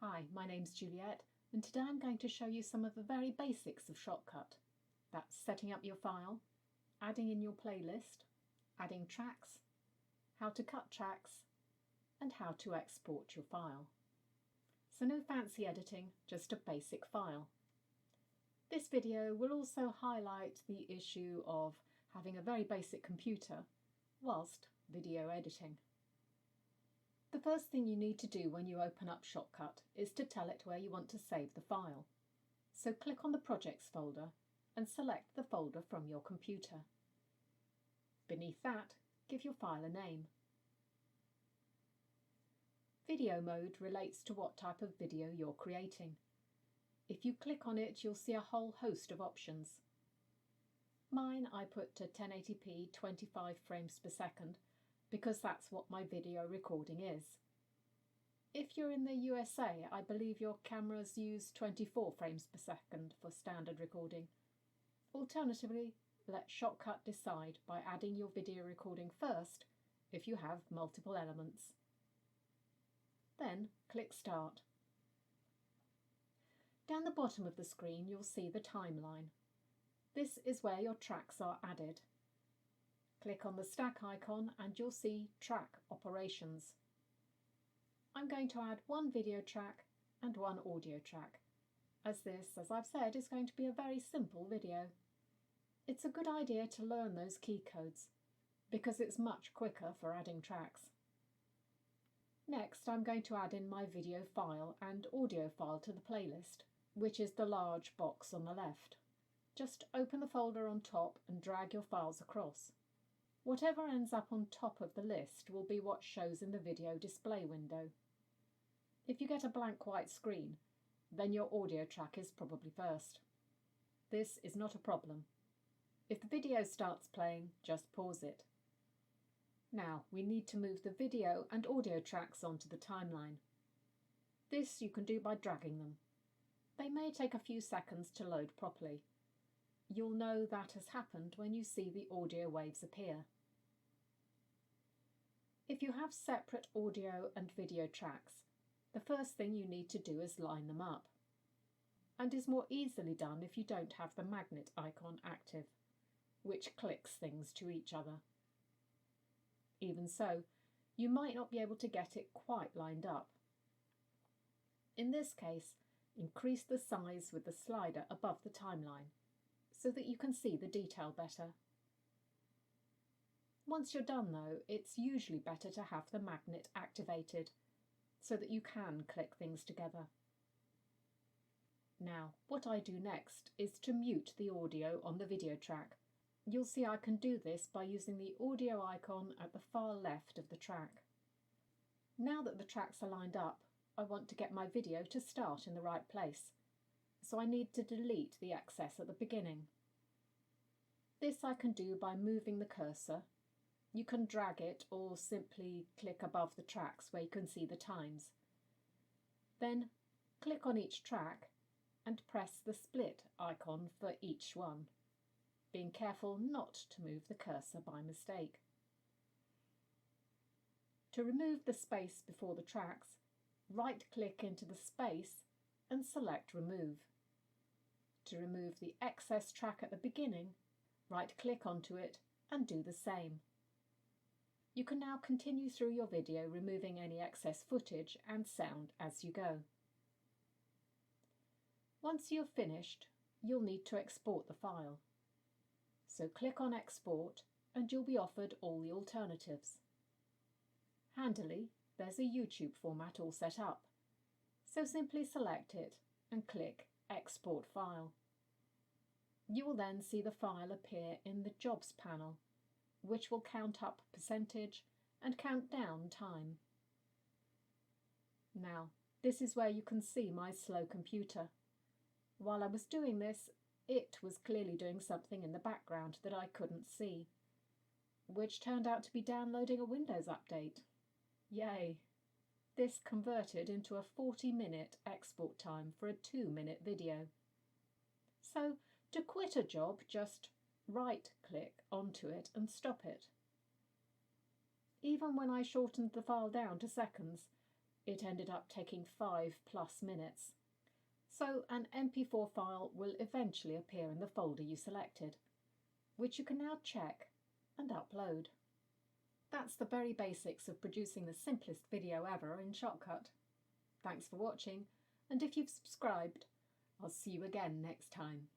Hi, my name's Juliet, and today I'm going to show you some of the very basics of Shotcut. That's setting up your file, adding in your playlist, adding tracks, how to cut tracks, and how to export your file. So no fancy editing, just a basic file. This video will also highlight the issue of having a very basic computer whilst video editing. The first thing you need to do when you open up Shotcut is to tell it where you want to save the file. So click on the Projects folder and select the folder from your computer. Beneath that, give your file a name. Video mode relates to what type of video you're creating. If you click on it, you'll see a whole host of options. Mine I put to 1080p 25 frames per second because that's what my video recording is. If you're in the USA, I believe your cameras use 24 frames per second for standard recording. Alternatively, let Shotcut decide by adding your video recording first if you have multiple elements. Then click Start. Down the bottom of the screen you'll see the timeline. This is where your tracks are added. Click on the stack icon and you'll see Track Operations. I'm going to add one video track and one audio track, as this, as I've said, is going to be a very simple video. It's a good idea to learn those key codes, because it's much quicker for adding tracks. Next, I'm going to add in my video file and audio file to the playlist, which is the large box on the left. Just open the folder on top and drag your files across. Whatever ends up on top of the list will be what shows in the video display window. If you get a blank white screen, then your audio track is probably first. This is not a problem. If the video starts playing, just pause it. Now we need to move the video and audio tracks onto the timeline. This you can do by dragging them. They may take a few seconds to load properly. You'll know that has happened when you see the audio waves appear. If you have separate audio and video tracks, the first thing you need to do is line them up, and is more easily done if you don't have the magnet icon active, which clicks things to each other. Even so, you might not be able to get it quite lined up. In this case, increase the size with the slider above the timeline, so that you can see the detail better. Once you're done though, it's usually better to have the magnet activated, so that you can click things together. Now, what I do next is to mute the audio on the video track. You'll see I can do this by using the audio icon at the far left of the track. Now that the tracks are lined up, I want to get my video to start in the right place, so I need to delete the excess at the beginning. This I can do by moving the cursor. You can drag it or simply click above the tracks where you can see the times. Then click on each track and press the split icon for each one, being careful not to move the cursor by mistake. To remove the space before the tracks, right-click into the space and select Remove. To remove the excess track at the beginning, right-click onto it and do the same. You can now continue through your video removing any excess footage and sound as you go. Once you're finished, you'll need to export the file. So click on Export and you'll be offered all the alternatives. Handily, there's a YouTube format all set up, so simply select it and click Export File. You will then see the file appear in the Jobs panel, which will count up percentage and count down time. Now, this is where you can see my slow computer. While I was doing this, it was clearly doing something in the background that I couldn't see, which turned out to be downloading a Windows update. Yay! This converted into a 40-minute export time for a 2-minute video. So, to quit a job, just right-click onto it and stop it. Even when I shortened the file down to seconds, it ended up taking 5+ minutes. So an MP4 file will eventually appear in the folder you selected, which you can now check and upload. That's the very basics of producing the simplest video ever in Shotcut. Thanks for watching, and if you've subscribed, I'll see you again next time.